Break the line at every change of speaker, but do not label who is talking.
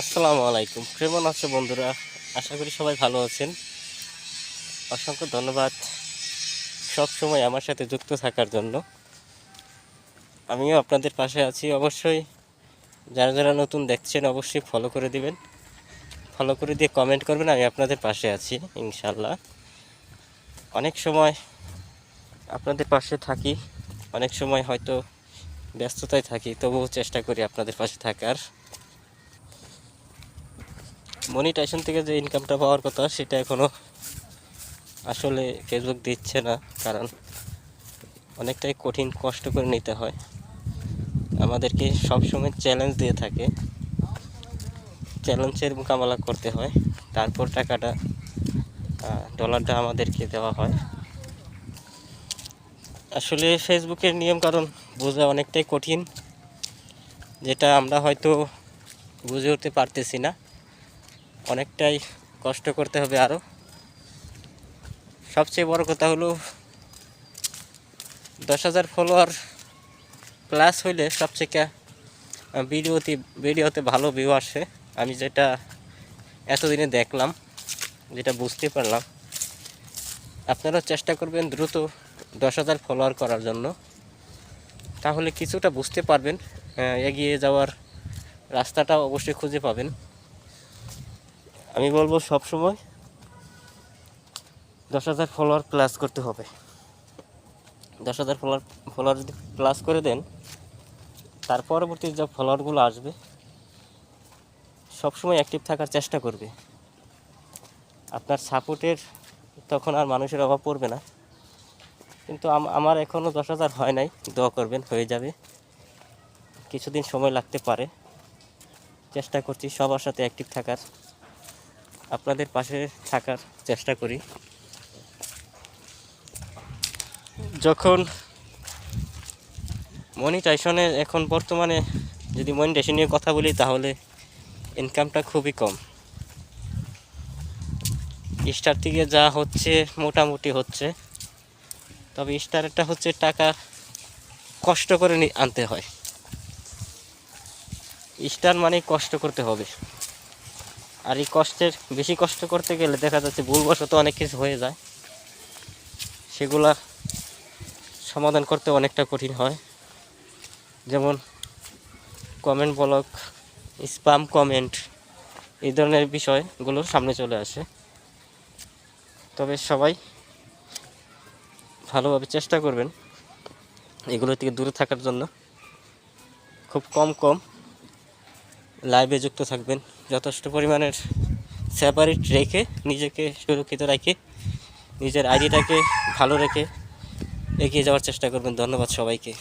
আসসালামু আলাইকুম। কেমন আছো বন্ধুরা? আশা করি সবাই ভালো আছেন। অসংখ্য ধন্যবাদ সব সময় আমার সাথে যুক্ত থাকার জন্য। আমিও আপনাদের পাশে আছি। অবশ্যই যারা যারা নতুন দেখছেন অবশ্যই ফলো করে দিবেন। ফলো করে দিয়ে কমেন্ট করবেন, আমি আপনাদের পাশে আছি ইনশাল্লাহ। অনেক সময় আপনাদের পাশে থাকি, অনেক সময় হয়তো ব্যস্ততায় থাকি, তবুও চেষ্টা করি আপনাদের পাশে থাকার। মনিটাইজেশন থেকে যে ইনকামটা পাওয়ার কথা সেটা এখনও আসলে ফেসবুক দিচ্ছে না, কারণ অনেকটাই কঠিন, কষ্ট করে নিতে হয়। আমাদেরকে সবসময় চ্যালেঞ্জ দিয়ে থাকে, চ্যালেঞ্জের মোকাবেলা করতে হয়, তারপর টাকাটা ডলারটা আমাদেরকে দেওয়া হয়। আসলে ফেসবুকের নিয়ম কারণ বোঝা অনেকটাই কঠিন, যেটা আমরা হয়তো বুঝে উঠতে পারতেছি না। অনেকটাই কষ্ট করতে হবে আরও। সবচেয়ে বড় কথা হলো 10,000 ফলোয়ার প্লাস হইলে সবচেয়ে ভিডিওতে ভালো ভিউ আসে। আমি যেটা এতদিনে দেখলাম, যেটা বুঝতে পারলাম, আপনারা চেষ্টা করবেন দ্রুত 10,000 ফলোয়ার করার জন্য, তাহলে কিছুটা বুঝতে পারবেন, এগিয়ে যাওয়ার রাস্তাটা অবশ্যই খুঁজে পাবেন। আমি বলবো সবসময় 10,000 ফলোয়ার প্লাস করতে হবে। 10,000 ফলোয়ার যদি প্লাস করে দেন, তার পরবর্তী যে ফলোয়ারগুলো আসবে সবসময় অ্যাক্টিভ থাকার চেষ্টা করবে। আপনার সাপোর্টের তখন আর মানুষের অভাব পড়বে না। কিন্তু আমার এখনও 10,000 হয় নাই, দোয়া করবেন, হয়ে যাবে। কিছুদিন সময় লাগতে পারে। চেষ্টা করছি সবার সাথে অ্যাক্টিভ থাকার, আপনাদের পাশে থাকার চেষ্টা করি। যখন মনিটাইজেশনের এখন বর্তমানে যদি মনিটাইজেশন নিয়ে কথা বলি, তাহলে ইনকামটা খুবই কম। স্টার থেকে যা হচ্ছে মোটামুটি হচ্ছে, তবে স্টারেরটা হচ্ছে টাকা কষ্ট করে আনতে হয়। স্টার মানে কষ্ট করতে হবে, আর এই বেশি কষ্ট করতে গেলে দেখা যাচ্ছে ভুলবশত অনেক কিছু হয়ে যায়, সেগুলা সমাধান করতে অনেকটা কঠিন হয়। যেমন কমেন্ট ব্লক, স্প্যাম কমেন্ট, এই ধরনের বিষয়গুলো সামনে চলে আসে। তবে সবাই ভালোভাবে চেষ্টা করবেন এগুলো থেকে দূরে থাকার জন্য। খুব কম লাইভে যুক্ত থাকবেন, যথেষ্ট পরিমাণের সেপারেট রেখে, নিজেকে সুরক্ষিত রেখে, নিজের আইডিটাকে ভালো রেখে এগিয়ে যাওয়ার চেষ্টা করবেন। ধন্যবাদ সবাইকে।